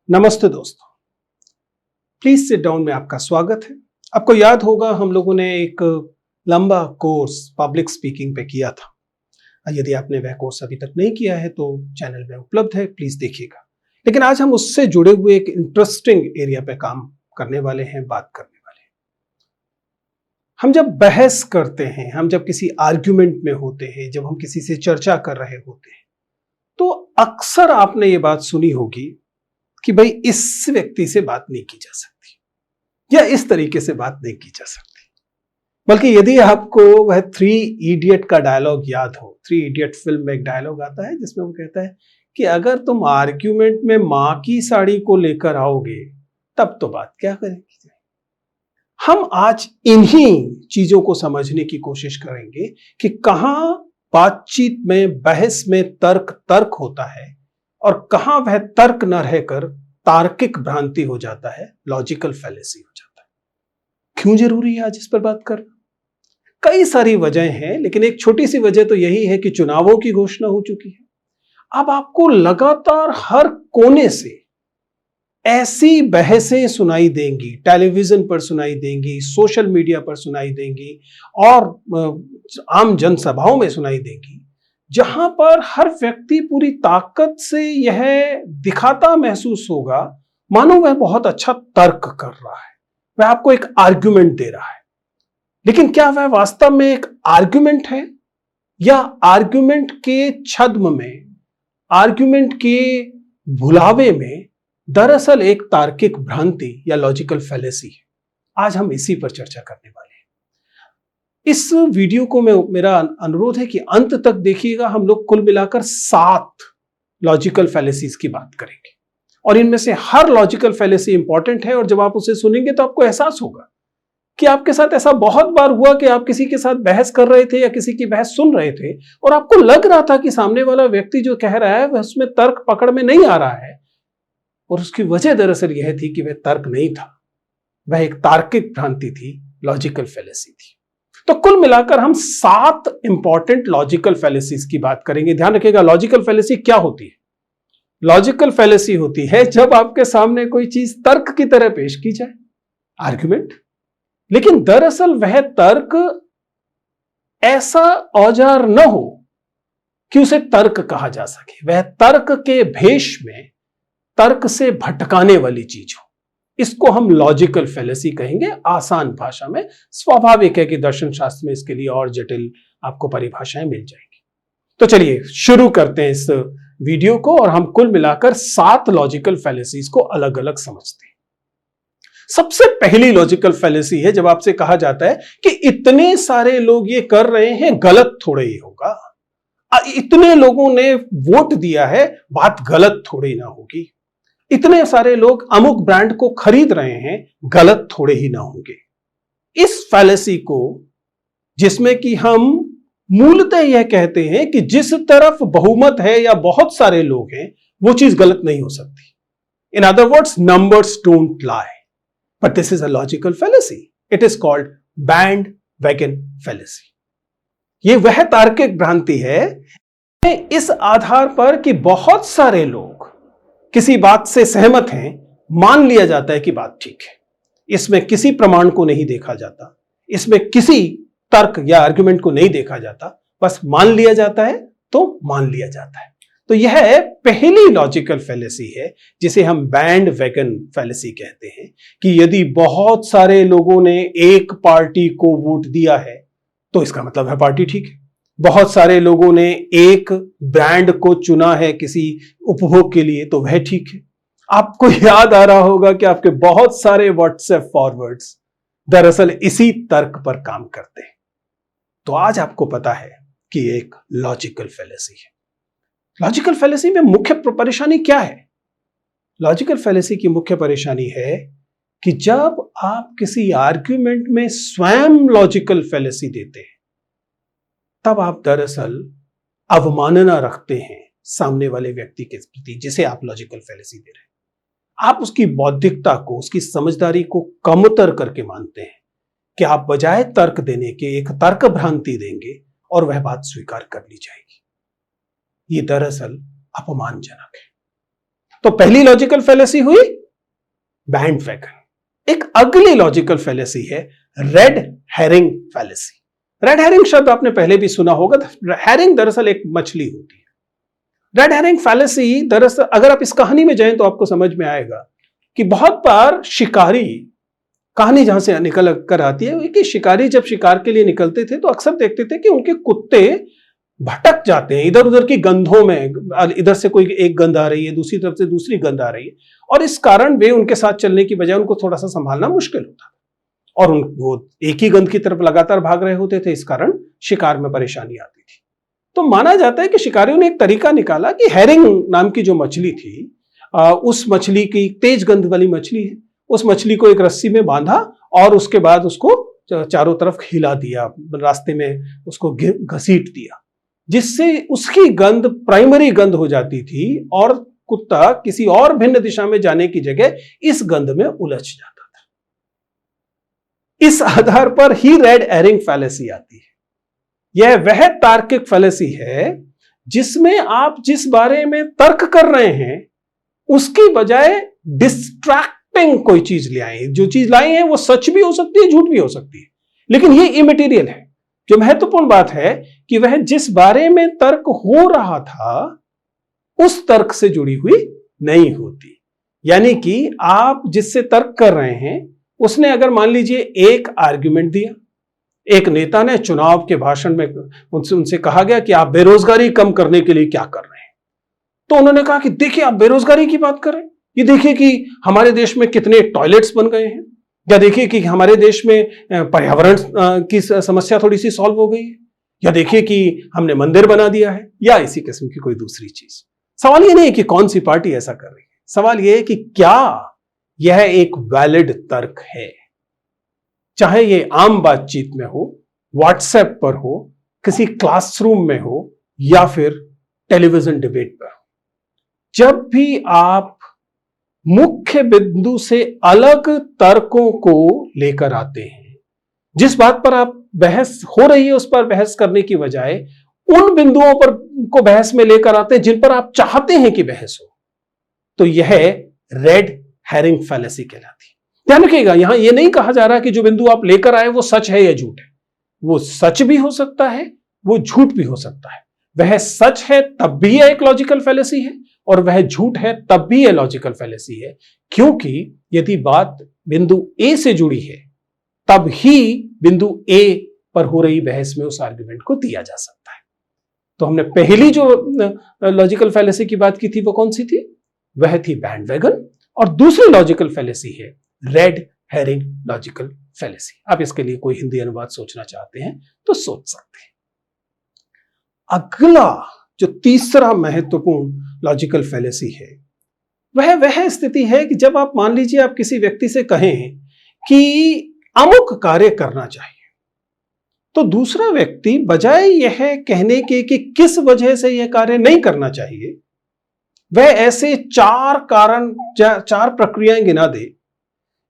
नमस्ते दोस्तों, please sit down में आपका स्वागत है। आपको याद होगा हम लोगों ने एक लंबा कोर्स पब्लिक स्पीकिंग पे किया था। यदि आपने वह कोर्स अभी तक नहीं किया है तो चैनल में उपलब्ध है, प्लीज देखिएगा। लेकिन आज हम उससे जुड़े हुए एक इंटरेस्टिंग एरिया पे काम करने वाले हैं, बात करने वाले हैं। हम जब बहस करते हैं, हम जब किसी आर्ग्यूमेंट में होते हैं, जब हम किसी से चर्चा कर रहे होते हैं, तो अक्सर आपने ये बात सुनी होगी कि भाई इस व्यक्ति से बात नहीं की जा सकती या इस तरीके से बात नहीं की जा सकती। बल्कि यदि आपको वह थ्री इडियट का डायलॉग याद हो, थ्री इडियट फिल्म में एक डायलॉग आता है जिसमें वो कहता है कि अगर तुम आर्ग्यूमेंट में मां की साड़ी को लेकर आओगे तब तो बात क्या करेंगे। हम आज इन्हीं चीजों को समझने की कोशिश करेंगे कि कहां बातचीत में, बहस में तर्क होता है और कहां वह तर्क न रहकर तार्किक भ्रांति हो जाता है, लॉजिकल फैलेसी हो जाता है। क्यों जरूरी है आज इस पर बात करना? कई सारी वजह हैं, लेकिन एक छोटी सी वजह तो यही है कि चुनावों की घोषणा हो चुकी है। अब आपको लगातार हर कोने से ऐसी बहसें सुनाई देंगी, टेलीविजन पर सुनाई देंगी, सोशल मीडिया पर सुनाई देंगी और आम जनसभाओं में सुनाई देंगी, जहां पर हर व्यक्ति पूरी ताकत से यह दिखाता महसूस होगा मानो वह बहुत अच्छा तर्क कर रहा है, वह आपको एक आर्ग्यूमेंट दे रहा है। लेकिन क्या वह वास्तव में एक आर्ग्यूमेंट है या आर्ग्यूमेंट के छद्म में, आर्ग्यूमेंट के भुलावे में दरअसल एक तार्किक भ्रांति या लॉजिकल फैलेसी है? आज हम इसी पर चर्चा करने वाले हैं। इस वीडियो को मेरा अनुरोध है कि अंत तक देखिएगा। हम लोग कुल मिलाकर 7 लॉजिकल फैलेसीज की बात करेंगे और इनमें से हर लॉजिकल फैलेसी इंपॉर्टेंट है। और जब आप उसे सुनेंगे तो आपको एहसास होगा कि आपके साथ ऐसा बहुत बार हुआ कि आप किसी के साथ बहस कर रहे थे या किसी की बहस सुन रहे थे और आपको लग रहा था कि सामने वाला व्यक्ति जो कह रहा है वह उसमें तर्क पकड़ में नहीं आ रहा है, और उसकी वजह दरअसल यह थी कि वह तर्क नहीं था, वह एक तार्किक भ्रांति थी, लॉजिकल फैलेसी थी। तो कुल मिलाकर हम 7 इंपॉर्टेंट लॉजिकल फैलेसीज की बात करेंगे। ध्यान रखिएगा, लॉजिकल फैलेसी क्या होती है? लॉजिकल फैलेसी होती है जब आपके सामने कोई चीज तर्क की तरह पेश की जाए, आर्ग्यूमेंट, लेकिन दरअसल वह तर्क ऐसा औजार न हो कि उसे तर्क कहा जा सके, वह तर्क के भेष में तर्क से भटकाने वाली चीज हो। इसको हम लॉजिकल फैलेसी कहेंगे आसान भाषा में। स्वाभाविक है कि दर्शन शास्त्र में इसके लिए और जटिल आपको परिभाषाएं मिल जाएंगी। तो चलिए शुरू करते हैं इस वीडियो को और हम कुल मिलाकर 7 लॉजिकल फैलेसीज को अलग अलग समझते हैं। सबसे पहली लॉजिकल फैलेसी है जब आपसे कहा जाता है कि इतने सारे लोग ये कर रहे हैं, गलत थोड़े ही होगा, इतने लोगों ने वोट दिया है, बात गलत थोड़ी ना होगी, इतने सारे लोग अमुक ब्रांड को खरीद रहे हैं, गलत थोड़े ही ना होंगे। इस फैलेसी को, जिसमें कि हम मूलतः यह कहते हैं कि जिस तरफ बहुमत है या बहुत सारे लोग हैं वो चीज गलत नहीं हो सकती। In other words, numbers don't lie, but this is a logical fallacy. It is called band wagon fallacy. ये वह तार्किक भ्रांति है इस आधार पर कि बहुत सारे लोग किसी बात से सहमत हैं, मान लिया जाता है कि बात ठीक है। इसमें किसी प्रमाण को नहीं देखा जाता, इसमें किसी तर्क या आर्गुमेंट को नहीं देखा जाता, बस मान लिया जाता है तो मान लिया जाता है। तो यह पहली लॉजिकल फैलेसी है जिसे हम बैंड वैगन फैलेसी कहते हैं कि यदि बहुत सारे लोगों ने एक पार्टी को वोट दिया है तो इसका मतलब है पार्टी ठीक है। बहुत सारे लोगों ने एक ब्रांड को चुना है किसी उपभोग के लिए तो वह ठीक है। आपको याद आ रहा होगा कि आपके बहुत सारे व्हाट्सएप फॉरवर्ड्स दरअसल इसी तर्क पर काम करते हैं। तो आज आपको पता है कि एक लॉजिकल फैलेसी है। लॉजिकल फैलेसी में मुख्य परेशानी क्या है? लॉजिकल फैलेसी की मुख्य परेशानी है कि जब आप किसी आर्ग्यूमेंट में स्वयं लॉजिकल फैलेसी देते हैं तब आप दरअसल अवमानना रखते हैं सामने वाले व्यक्ति के प्रति जिसे आप लॉजिकल फैलेसी दे रहे हैं। आप उसकी बौद्धिकता को, उसकी समझदारी को कमतर करके मानते हैं कि आप बजाय तर्क देने के एक तर्क भ्रांति देंगे और वह बात स्वीकार कर ली जाएगी। ये दरअसल अपमानजनक है। तो पहली लॉजिकल फैलेसी हुई बैंडवैगन। एक अगली लॉजिकल फैलेसी है red herring fallacy. Red herring शब्द आपने पहले भी सुना होगा। हेरिंग दरअसल एक मछली होती है। रेड हेरिंग फैलेसी दरअसल अगर आप इस कहानी में जाएं तो आपको समझ में आएगा कि बहुत बार शिकारी, कहानी जहां से निकल कर आती है कि शिकारी जब शिकार के लिए निकलते थे तो अक्सर देखते थे कि उनके कुत्ते भटक जाते हैं इधर उधर की गंधों में। इधर से कोई एक गंध आ रही है, दूसरी तरफ से दूसरी गंध आ रही है, और इस कारण वे उनके साथ चलने की बजाय उनको थोड़ा सा संभालना मुश्किल होता, और वो एक ही गंध की तरफ लगातार भाग रहे होते थे। इस कारण शिकार में परेशानी आती थी। तो माना जाता है कि शिकारियों ने एक तरीका निकाला कि हेरिंग नाम की जो मछली थी, उस मछली की तेज गंध वाली मछली है, उस मछली को एक रस्सी में बांधा और उसके बाद उसको चारों तरफ हिला दिया, रास्ते में उसको घसीट दिया, जिससे उसकी गंध प्राइमरी गंध हो जाती थी और कुत्ता किसी और भिन्न दिशा में जाने की जगह इस गंध में उलझ जाता था। इस आधार पर ही रेड हेरिंग फैलेसी आती है। यह वह तार्किक फैलेसी है जिसमें आप जिस बारे में तर्क कर रहे हैं उसकी बजाय डिस्ट्रैक्टिंग कोई चीज ले आए। जो चीज लाई है वो सच भी हो सकती है, झूठ भी हो सकती है, लेकिन ये इमैटेरियल है। जो महत्वपूर्ण बात है कि वह जिस बारे में तर्क हो रहा था उस तर्क से जुड़ी हुई नहीं होती। यानी कि आप जिससे तर्क कर रहे हैं उसने अगर मान लीजिए एक आर्ग्यूमेंट दिया, एक नेता ने चुनाव के भाषण में उनसे कहा गया कि आप बेरोजगारी कम करने के लिए क्या कर रहे हैं, तो उन्होंने कहा कि देखिए आप बेरोजगारी की बात करें, ये देखिए कि हमारे देश में कितने टॉयलेट्स बन गए हैं, या देखिए कि हमारे देश में पर्यावरण की समस्या थोड़ी सी सॉल्व हो गई है, या देखिए कि हमने मंदिर बना दिया है, या इसी किस्म की कोई दूसरी चीज। सवाल ये नहीं है कि कौन सी पार्टी ऐसा कर रही है, सवाल यह है कि क्या यह एक वैलिड तर्क है। चाहे ये आम बातचीत में हो, व्हाट्सएप पर हो, किसी क्लासरूम में हो, या फिर टेलीविजन डिबेट पर हो, जब भी आप मुख्य बिंदु से अलग तर्कों को लेकर आते हैं, जिस बात पर आप बहस हो रही है उस पर बहस करने की बजाय उन बिंदुओं पर को बहस में लेकर आते हैं जिन पर आप चाहते हैं कि बहस हो, तो यह रेड हेरिंग फैलेसी कहलाती है। ध्यान रखिएगा, यहां यह नहीं कहा जा रहा कि जो बिंदु आप लेकर आए वो सच है या झूठ है। वो सच भी हो सकता है, वो झूठ भी हो सकता है। वह सच है तब भी यह एक लॉजिकल फैलेसी है, और वह झूठ है तब भी यह लॉजिकल फैलेसी है, क्योंकि यदि बात बिंदु ए से जुड़ी है तब ही बिंदु ए पर हो रही बहस में उस आर्गुमेंट को दिया जा सकता है। तो हमने पहली जो लॉजिकल फैलेसी की बात की थी वो कौन सी थी? वह थी बैंडवैगन, और दूसरी लॉजिकल फैलेसी है रेड हेरिंग लॉजिकल फैलेसी। आप इसके लिए कोई हिंदी अनुवाद सोचना चाहते हैं तो सोच सकते हैं। अगला जो तीसरा महत्वपूर्ण लॉजिकल फैलेसी है वह स्थिति है कि जब आप मान लीजिए आप किसी व्यक्ति से कहें कि अमुक कार्य करना चाहिए, तो दूसरा व्यक्ति बजाय यह कहने के कि किस वजह से यह कार्य नहीं करना चाहिए, वह ऐसे चार प्रक्रियाएं गिना दे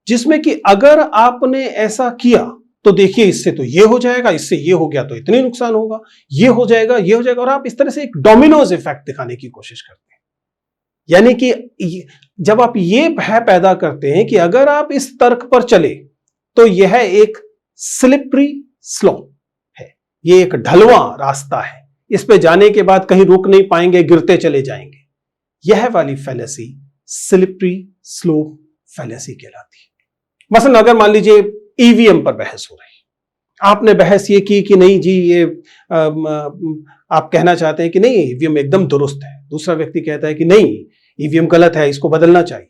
जिसमें कि अगर आपने ऐसा किया तो देखिए इससे तो ये हो जाएगा, इससे ये हो गया तो इतने नुकसान होगा, ये हो जाएगा, ये हो जाएगा, और आप इस तरह से एक डोमिनोज इफेक्ट दिखाने की कोशिश करते हैं। यानी कि जब आप ये भय पैदा करते हैं कि अगर आप इस तर्क पर चले तो यह एक स्लिपरी स्लोप है, ये एक ढलवा रास्ता है, इस पे जाने के बाद कहीं रुक नहीं पाएंगे, गिरते चले जाएंगे। यह वाली फैलेसी स्लिपरी स्लोप फैलेसी कहलाती है। मसलन अगर मान लीजिए ईवीएम पर बहस हो रही है, आपने बहस ये की कि नहीं जी ये आप कहना चाहते हैं कि नहीं ईवीएम एकदम दुरुस्त है, दूसरा व्यक्ति कहता है कि नहीं ईवीएम गलत है, इसको बदलना चाहिए।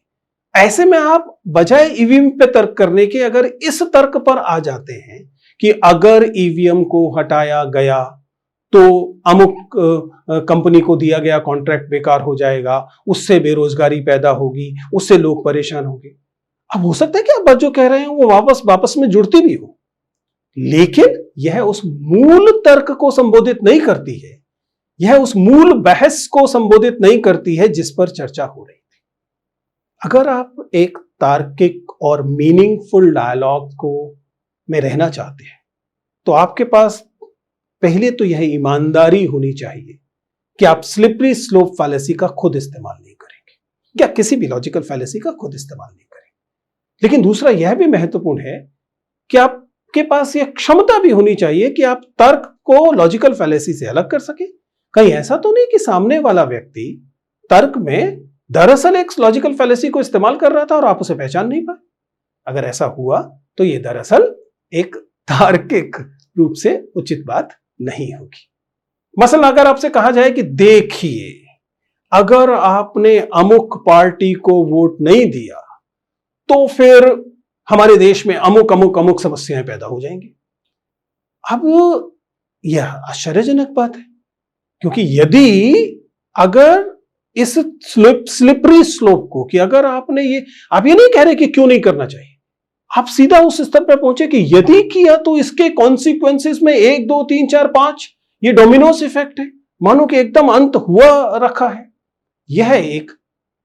ऐसे में आप बजाय ईवीएम पे तर्क करने के अगर इस तर्क पर आ जाते हैं कि अगर ईवीएम को हटाया गया तो अमुक कंपनी को दिया गया कॉन्ट्रैक्ट बेकार हो जाएगा, उससे बेरोजगारी पैदा होगी, उससे लोग परेशान होंगे। अब हो सकता है कि आप बात जो कह रहे हैं वो वापस में जुड़ती भी हो, लेकिन यह उस मूल तर्क को संबोधित नहीं करती है, यह उस मूल बहस को संबोधित नहीं करती है जिस पर चर्चा हो रही थी। अगर आप एक तार्किक और मीनिंगफुल डायलॉग को में रहना चाहते हैं तो आपके पास पहले तो यह ईमानदारी होनी चाहिए कि आप स्लिपरी स्लोप फैलेसी का खुद इस्तेमाल नहीं करेंगे। या किसी भी लॉजिकल फैलेसी का खुद इस्तेमाल नहीं करें। लेकिन दूसरा यह भी महत्वपूर्ण है कि आपके पास यह क्षमता भी होनी चाहिए कि आप तर्क को लॉजिकल फैलेसी से अलग कर सके। कहीं ऐसा तो नहीं कि सामने वाला व्यक्ति तर्क में दरअसल एक लॉजिकल फैलेसी को इस्तेमाल कर रहा था और आप उसे पहचान नहीं पाए। अगर ऐसा हुआ तो यह दरअसल एक तार्किक रूप से उचित बात नहीं होगी। मसलन अगर आपसे कहा जाए कि देखिए, अगर आपने अमुक पार्टी को वोट नहीं दिया तो फिर हमारे देश में अमुक अमुक अमुक समस्याएं पैदा हो जाएंगी। अब यह आश्चर्यजनक बात है, क्योंकि यदि अगर इस स्लिपरी स्लोप को, कि अगर आपने आप ये नहीं कह रहे कि क्यों नहीं करना चाहिए, आप सीधा उस स्तर पर पहुंचे कि यदि किया तो इसके कॉन्सिक्वेंसेस में 1 2 3 4 5 ये डोमिनोस इफेक्ट है, मानो कि एकदम अंत हुआ रखा है। यह एक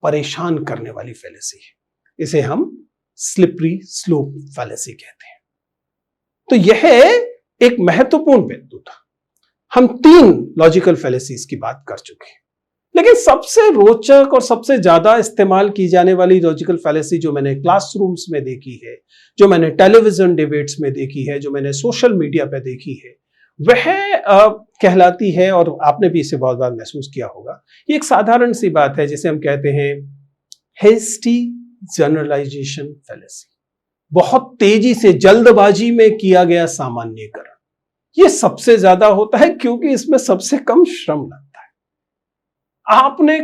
परेशान करने वाली फैलेसी है, इसे हम स्लिपरी स्लोप फैलेसी कहते हैं। तो यह एक महत्वपूर्ण बिंदु था। हम 3 लॉजिकल फैलेसीज की बात कर चुके हैं, लेकिन सबसे रोचक और सबसे ज्यादा इस्तेमाल की जाने वाली लॉजिकल फैलेसी जो मैंने क्लासरूम्स में देखी है, जो मैंने टेलीविजन डिबेट्स में देखी है, जो मैंने सोशल मीडिया पर देखी है, वह कहलाती है, और आपने भी इसे बहुत बार महसूस किया होगा, ये एक साधारण सी बात है जिसे हम कहते हैं हेस्टी जनरलाइजेशन फैलेसी। बहुत तेजी से जल्दबाजी में किया गया सामान्यीकरण। यह सबसे ज्यादा होता है क्योंकि इसमें सबसे कम श्रम लगता है। आपने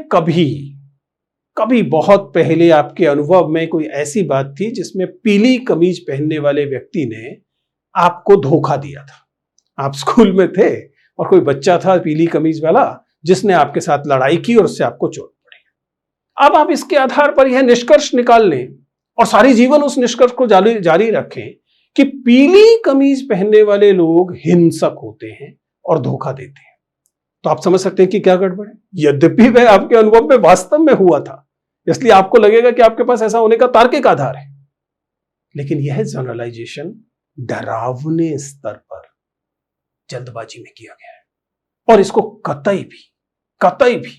कभी बहुत पहले आपके अनुभव में कोई ऐसी बात थी जिसमें पीली कमीज पहनने वाले व्यक्ति ने आपको धोखा दिया था। आप स्कूल में थे और कोई बच्चा था पीली कमीज वाला जिसने आपके साथ लड़ाई की और उससे आपको चोट पड़ी। अब आप इसके आधार पर यह निष्कर्ष निकाल लें और सारी जीवन उस निष्कर्ष को जारी रखें कि पीली कमीज पहनने वाले लोग हिंसक होते हैं और धोखा देते हैं, तो आप समझ सकते हैं कि क्या गड़बड़ है। यद्यपि वह आपके अनुभव में वास्तव में हुआ था, इसलिए आपको लगेगा कि आपके पास ऐसा होने का तार्किक आधार है, लेकिन यह जनरलाइजेशन डरावने स्तर पर जल्दबाजी में किया गया है और इसको कतई भी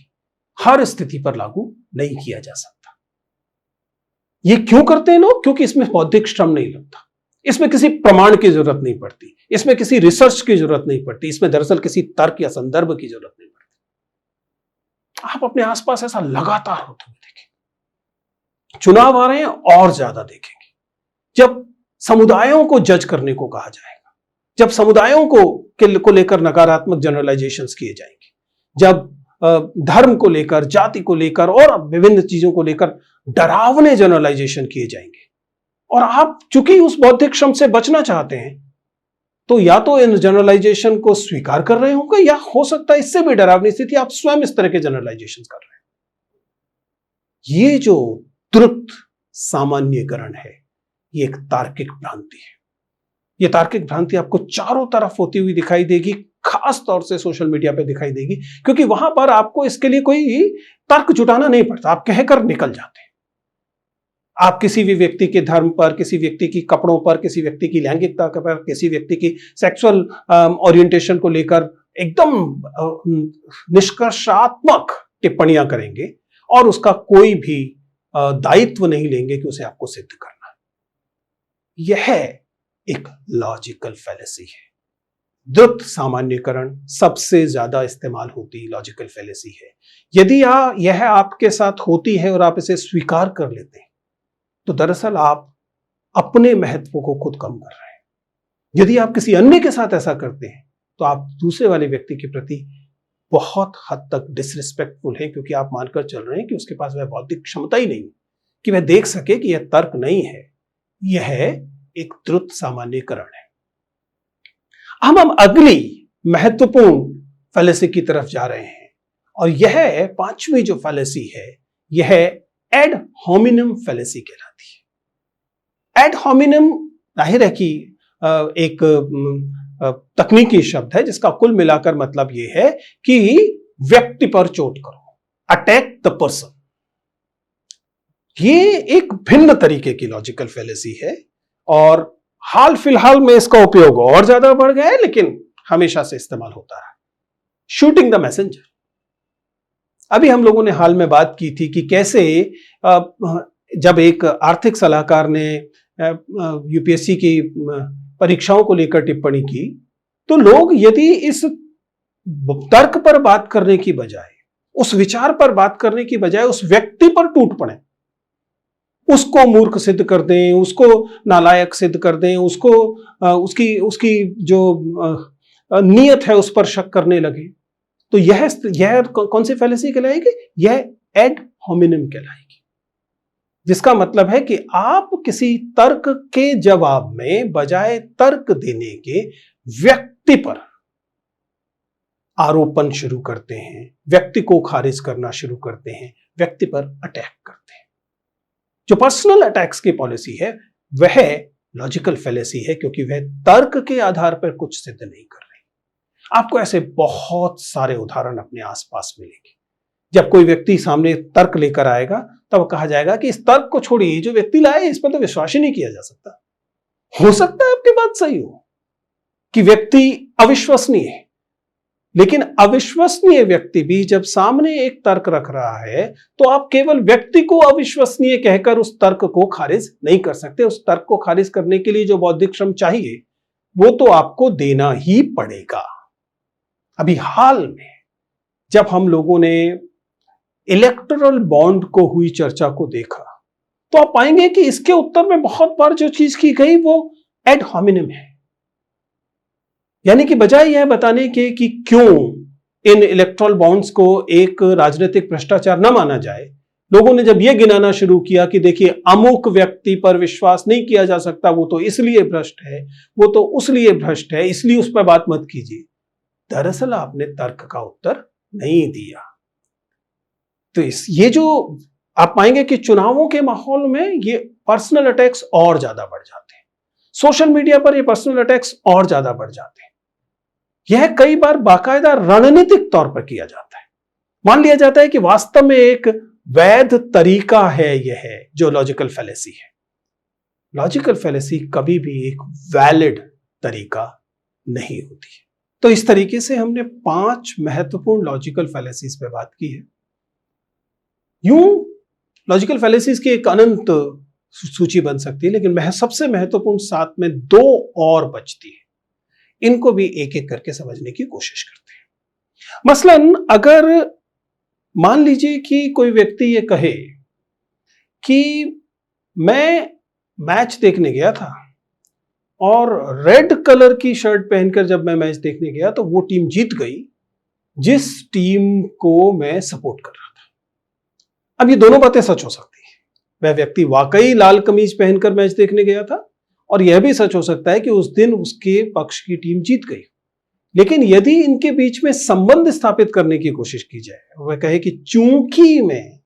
हर स्थिति पर लागू नहीं किया जा सकता। ये क्यों करते हैं लोग? क्योंकि इसमें बौद्धिक श्रम नहीं लगता, इसमें किसी प्रमाण की जरूरत नहीं पड़ती, इसमें किसी रिसर्च की जरूरत नहीं पड़ती, इसमें दरअसल किसी तर्क या संदर्भ की जरूरत नहीं पड़ती। आप अपने आसपास ऐसा लगातार होते हुए देखेंगे। चुनाव आ रहे हैं और ज्यादा देखेंगे। जब समुदायों को जज करने को कहा जाएगा, जब समुदायों को लेकर नकारात्मक जनरलाइजेशंस किए जाएंगे, जब धर्म को लेकर, जाति को लेकर और विभिन्न चीजों को लेकर डरावने जनरलाइजेशन किए जाएंगे, और आप चूंकि उस बौद्धिक श्रम से बचना चाहते हैं, तो या तो इन जनरलाइजेशन को स्वीकार कर रहे होंगे, या हो सकता है इससे भी डरावनी स्थिति आप स्वयं इस तरह के जनरलाइजेशन कर रहे हैं। ये जो द्रुत सामान्यीकरण है, ये एक तार्किक भ्रांति है। ये तार्किक भ्रांति आपको चारों तरफ होती हुई दिखाई देगी, खास तौर से सोशल मीडिया पे दिखाई देगी, क्योंकि वहां पर आपको इसके लिए कोई तर्क जुटाना नहीं पड़ता, आप कहकर निकल जाते हैं। आप किसी भी व्यक्ति के धर्म पर, किसी व्यक्ति की कपड़ों पर, किसी व्यक्ति की लैंगिकता पर, किसी व्यक्ति की सेक्सुअल ओरिएंटेशन को लेकर एकदम निष्कर्षात्मक टिप्पणियां करेंगे और उसका कोई भी दायित्व नहीं लेंगे कि उसे आपको सिद्ध करना है। यह एक लॉजिकल फैलेसी है। द्रुत सामान्यीकरण सबसे ज्यादा इस्तेमाल होती लॉजिकल फैलेसी है। यदि यह आपके साथ होती है और आप इसे स्वीकार कर लेते हैं, तो दरअसल आप अपने महत्व को खुद कम कर रहे हैं। यदि आप किसी अन्य के साथ ऐसा करते हैं, तो आप दूसरे वाले व्यक्ति के प्रति बहुत हद तक डिसरिस्पेक्टफुल हैं, क्योंकि आप मानकर चल रहे हैं कि उसके पास वह बौद्धिक क्षमता ही नहीं कि वह देख सके कि यह तर्क नहीं है। यह एक द्रुत सामान्यीकरण है। हम अगली महत्वपूर्ण फैलेसी की तरफ जा रहे हैं, और यह 5वीं जो फैलेसी है, यह एड होमिनम फैलेसी कहलाती है। एड होमिनम जाहिर है कि एक तकनीकी शब्द है जिसका कुल मिलाकर मतलब यह है कि व्यक्ति पर चोट करो, अटैक द पर्सन। ये एक भिन्न तरीके की लॉजिकल फैलेसी है और हाल फिलहाल में इसका उपयोग और ज्यादा बढ़ गया है, लेकिन हमेशा से इस्तेमाल होता रहा। Shooting the messenger. अभी हम लोगों ने हाल में बात की थी कि कैसे जब एक आर्थिक सलाहकार ने यूपीएससी की परीक्षाओं को लेकर टिप्पणी की, तो लोग यदि इस तर्क पर बात करने की बजाय, उस विचार पर बात करने की बजाय उस व्यक्ति पर टूट पड़े, उसको मूर्ख सिद्ध कर दें, उसको नालायक सिद्ध कर दें, उसको उसकी उसकी जो नीयत है उस पर शक करने लगे, तो यह कौन सी फैलेसी कहलाएगी? यह एड होमिनम कहलाएगी, जिसका मतलब है कि आप किसी तर्क के जवाब में बजाय तर्क देने के व्यक्ति पर आरोपण शुरू करते हैं, व्यक्ति को खारिज करना शुरू करते हैं, व्यक्ति पर अटैक करते हैं। जो पर्सनल अटैक्स की पॉलिसी है वह लॉजिकल फैलेसी है, क्योंकि वह तर्क के आधार पर कुछ सिद्ध नहीं कर रही। आपको ऐसे बहुत सारे उदाहरण अपने आसपास मिलेंगे। जब कोई व्यक्ति सामने तर्क लेकर आएगा तब कहा जाएगा कि इस तर्क को छोड़िए, जो व्यक्ति लाए इस पर तो विश्वास ही नहीं किया जा सकता। हो सकता है आपकी बात सही हो कि व्यक्ति अविश्वसनीय है, लेकिन अविश्वसनीय व्यक्ति भी जब सामने एक तर्क रख रहा है तो आप केवल व्यक्ति को अविश्वसनीय कहकर उस तर्क को खारिज नहीं कर सकते। उस तर्क को खारिज करने के लिए जो बौद्धिक श्रम चाहिए वो तो आपको देना ही पड़ेगा। अभी हाल में जब हम लोगों ने इलेक्टोरल बॉन्ड को हुई चर्चा को देखा तो आप पाएंगे कि इसके उत्तर में बहुत बार जो चीज की गई वो एड होमिनम है, यानी कि बजाय यह बताने के कि क्यों इन इलेक्टोरल बॉन्ड्स को एक राजनीतिक भ्रष्टाचार न माना जाए, लोगों ने जब यह गिनाना शुरू किया कि देखिए अमुक व्यक्ति पर विश्वास नहीं किया जा सकता, वो तो इसलिए भ्रष्ट है, वो तो उसलिए भ्रष्ट है, इसलिए उस पर बात मत कीजिए। दरअसल आपने तर्क का उत्तर नहीं दिया। तो ये जो आप पाएंगे कि चुनावों के माहौल में ये पर्सनल अटैक्स और ज्यादा बढ़ जाते हैं, सोशल मीडिया पर ये पर्सनल अटैक्स और ज्यादा बढ़ जाते हैं। यह कई बार बाकायदा रणनीतिक तौर पर किया जाता है। मान लिया जाता है कि वास्तव में एक वैध तरीका है यह जो लॉजिकल फैलेसी है। लॉजिकल फैलेसी कभी भी एक वैलिड तरीका नहीं होती है। तो इस तरीके से हमने 5 महत्वपूर्ण लॉजिकल फैलेसीज पे बात की है। यूं लॉजिकल फैलेसीज की एक अनंत सूची बन सकती है, लेकिन सबसे महत्वपूर्ण 7 में 2 और बचती है। इनको भी एक एक करके समझने की कोशिश करते हैं। मसलन अगर मान लीजिए कि कोई व्यक्ति ये कहे कि मैं मैच देखने गया था और रेड कलर की शर्ट पहनकर जब मैं मैच देखने गया तो वो टीम जीत गई जिस टीम को मैं सपोर्ट कर रहा था। अब ये दोनों बातें सच हो सकती है। वह व्यक्ति वाकई लाल कमीज पहनकर मैच देखने गया था और यह भी सच हो सकता है कि उस दिन उसके पक्ष की टीम जीत गई। लेकिन यदि इनके बीच में संबंध स्थापित करने की कोशिश की जाए, वह कहे कि चूंकि मैं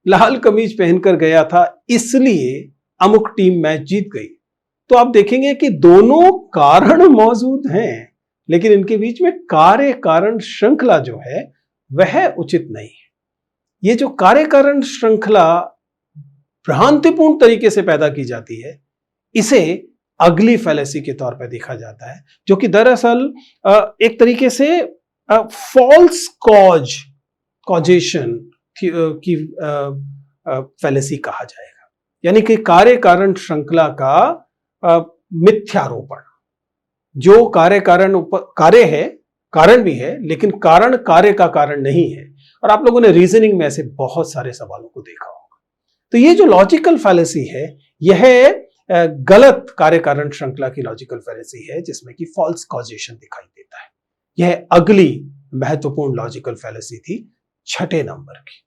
लाल कमीज पहनकर गया था इसलिए अमुक टीम मैच जीत गई, तो आप देखेंगे कि दोनों कारण मौजूद हैं, लेकिन इनके बीच में कार्य कारण श्रृंखला जो है वह उचित नहीं है। ये जो कार्य कारण श्रृंखला भ्रांतिपूर्ण तरीके से पैदा की जाती है, इसे अगली फैलेसी के तौर पर देखा जाता है, जो कि दरअसल एक तरीके से फॉल्स कॉजेशन की फैलेसी कहा जाएगा। यानी कि कार्य कारण श्रृंखला का मिथ्यारोपण। जो कार्य कारण कार्य है, कारण भी है, लेकिन कारण कार्य का कारण नहीं है। और आप लोगों ने रीजनिंग में ऐसे बहुत सारे सवालों को देखा होगा। तो ये जो लॉजिकल फैलेसी है, यह गलत कार्य कारण श्रृंखला की लॉजिकल फैलेसी है, जिसमें कि फॉल्स कॉजेशन दिखाई देता है। यह अगली महत्वपूर्ण लॉजिकल फैलेसी थी 6 नंबर की।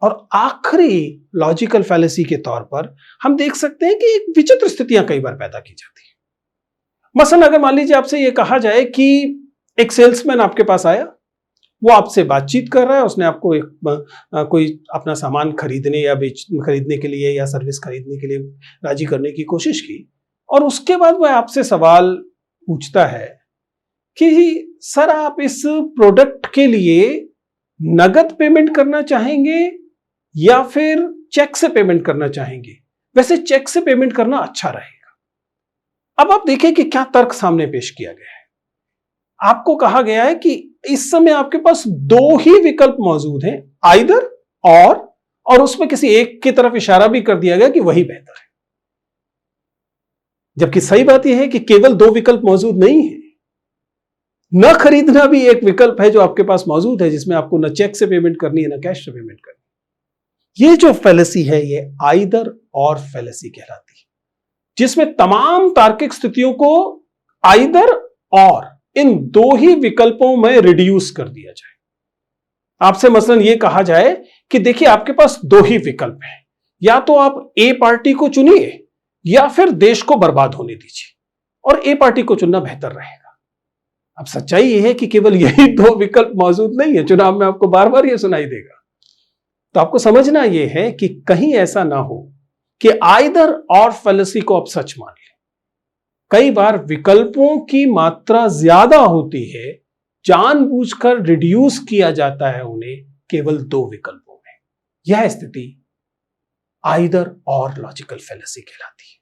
और आखिरी लॉजिकल फैलेसी के तौर पर हम देख सकते हैं कि एक विचित्र स्थितियां कई बार पैदा की जाती है। मसलन अगर मान लीजिए आपसे यह कहा जाए कि एक सेल्समैन आपके पास आया, वो आपसे बातचीत कर रहा है, उसने आपको कोई अपना सामान खरीदने या खरीदने के लिए या सर्विस खरीदने के लिए राजी करने की कोशिश की, और उसके बाद वह आपसे सवाल पूछता है कि सर आप इस प्रोडक्ट के लिए नगद पेमेंट करना चाहेंगे या फिर चेक से पेमेंट करना चाहेंगे? वैसे चेक से पेमेंट करना अच्छा रहेगा। अब आप देखिए कि क्या तर्क सामने पेश किया गया है। आपको कहा गया है कि इस समय आपके पास दो ही विकल्प मौजूद हैं, आइदर और उसमें किसी एक की तरफ इशारा भी कर दिया गया कि वही बेहतर है। जबकि सही बात यह है कि केवल दो विकल्प मौजूद नहीं है। न खरीदना भी एक विकल्प है जो आपके पास मौजूद है, जिसमें आपको न चेक से पेमेंट करनी है न कैश से पेमेंट करनी है। ये जो फैलेसी है ये आइदर और फैलेसी कहलाती है, जिसमें तमाम तार्किक स्थितियों को आइदर और इन दो ही विकल्पों में रिड्यूस कर दिया जाए। आपसे मसलन यह कहा जाए कि देखिए आपके पास दो ही विकल्प हैं, या तो आप ए पार्टी को चुनिए या फिर देश को बर्बाद होने दीजिए, और ए पार्टी को चुनना बेहतर रहेगा। अब सच्चाई यह है कि केवल यही दो विकल्प मौजूद नहीं है, चुनाव में आपको बार बार यह सुनाई देगा। तो आपको समझना यह है कि कहीं ऐसा ना हो कि आइदर और फैलेसी को आप सच मान लें। कई बार विकल्पों की मात्रा ज्यादा होती है, जानबूझकर रिड्यूस किया जाता है उन्हें केवल दो विकल्पों में। यह स्थिति आइदर और लॉजिकल फैलेसी कहलाती है।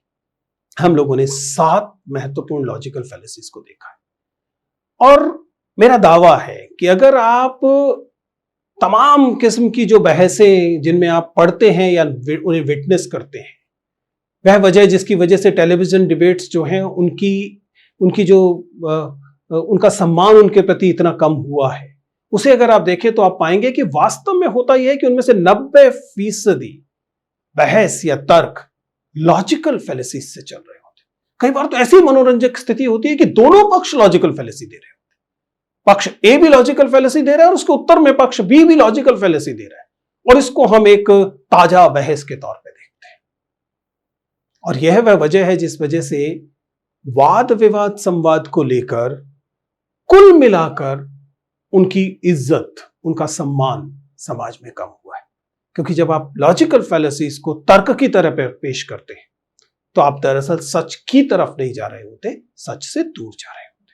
हम लोगों ने 7 महत्वपूर्ण लॉजिकल फैलेसीज को देखा है, और मेरा दावा है कि अगर आप तमाम किस्म की जो बहसें जिनमें आप पढ़ते हैं या उन्हें विटनेस करते हैं, वह वजह जिसकी वजह से टेलीविजन डिबेट्स जो हैं उनकी जो उनका सम्मान उनके प्रति इतना कम हुआ है, उसे अगर आप देखें तो आप पाएंगे कि वास्तव में होता यह है कि उनमें से 90% बहस या तर्क लॉजिकल फैलेसी से चल रहे होते हैं। कई बार तो ऐसी मनोरंजक स्थिति होती है कि दोनों पक्ष लॉजिकल फैलेसी दे रहे होते हैं। पक्ष ए भी लॉजिकल फैलेसी दे रहा है और उसके उत्तर में पक्ष बी भी लॉजिकल फैलेसी दे रहा है, और इसको हम एक ताजा बहस के तौर पर देखते हैं। और यह वह वजह है जिस वजह से वाद विवाद संवाद को लेकर कुल मिलाकर उनकी इज्जत, उनका सम्मान समाज में कम हुआ है। क्योंकि जब आप लॉजिकल फैलेसीज को तर्क की तरह पेश करते हैं तो आप दरअसल सच की तरफ नहीं जा रहे होते, सच से दूर जा रहे होते।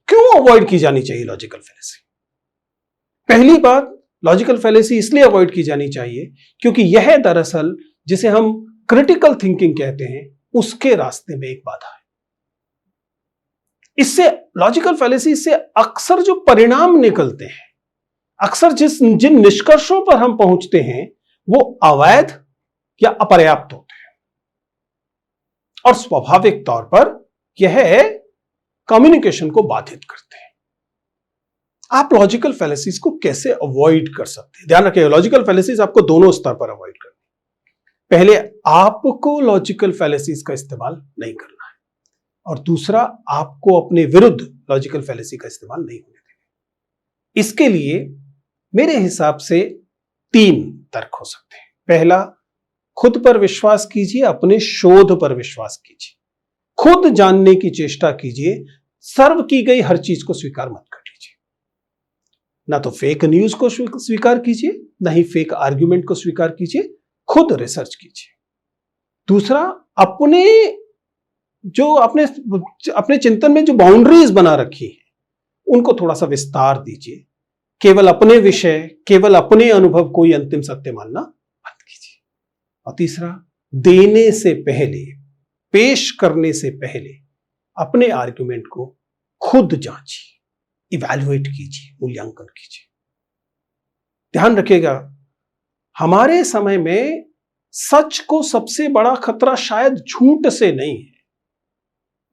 क्यों अवॉइड की जानी चाहिए लॉजिकल फैलेसी? पहली बात, लॉजिकल फैलेसी इसलिए अवॉइड की जानी चाहिए क्योंकि यह दरअसल जिसे हम क्रिटिकल थिंकिंग कहते हैं उसके रास्ते में एक बाधा है। इससे लॉजिकल फैलेसी से अक्सर जो परिणाम निकलते हैं, अक्सर जिन निष्कर्षों पर हम पहुंचते हैं वो अवैध या अपर्याप्त होते हैं, और स्वाभाविक तौर पर यह कम्युनिकेशन को बाधित करते हैं। आप लॉजिकल फैलेसीज को कैसे अवॉइड कर सकते हैं? ध्यान रखिए, लॉजिकल फैलेसीज आपको दोनों स्तर पर अवॉइड करनी है। पहले, आपको लॉजिकल फैलेसीज का इस्तेमाल नहीं करना है, और दूसरा, आपको अपने विरुद्ध लॉजिकल फैलेसी का इस्तेमाल नहीं होने देना। इसके लिए मेरे हिसाब से 3 तर्क हो सकते हैं। पहला, खुद पर विश्वास कीजिए, अपने शोध पर विश्वास कीजिए, खुद जानने की चेष्टा कीजिए, सर्व की गई हर चीज को स्वीकार मत कर लीजिए। ना तो फेक न्यूज को स्वीकार कीजिए, ना ही फेक आर्ग्यूमेंट को स्वीकार कीजिए, खुद रिसर्च कीजिए। दूसरा, अपने चिंतन में जो बाउंड्रीज बना रखी है उनको थोड़ा सा विस्तार दीजिए। केवल अपने विषय, केवल अपने अनुभव को ही अंतिम सत्य मानना बंद कीजिए। और तीसरा, देने से पहले, पेश करने से पहले अपने आर्गुमेंट को खुद जांचिए, इवैल्यूएट कीजिए, मूल्यांकन कीजिए। ध्यान रखिएगा, हमारे समय में सच को सबसे बड़ा खतरा शायद झूठ से नहीं है,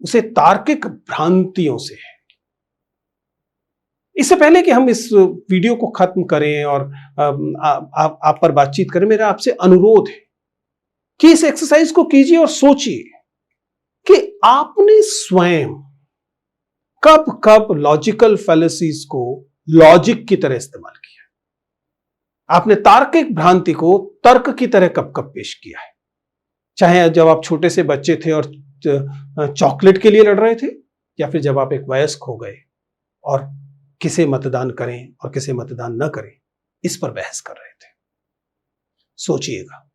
उसे तार्किक भ्रांतियों से है। इससे पहले कि हम इस वीडियो को खत्म करें और आप पर बातचीत करें, मेरा आपसे अनुरोध है कि इस एक्सरसाइज को कीजिए और सोचिए कि आपने स्वयं कब कब लॉजिकल फैलेसीज को लॉजिक की तरह इस्तेमाल किया। आपने तार्किक भ्रांति को तर्क की तरह कब कब पेश किया है, चाहे जब आप छोटे से बच्चे थे और चॉकलेट के लिए लड़ रहे थे, या फिर जब आप एक वयस्क हो गए और किसे मतदान करें और किसे मतदान न करें इस पर बहस कर रहे थे। सोचिएगा।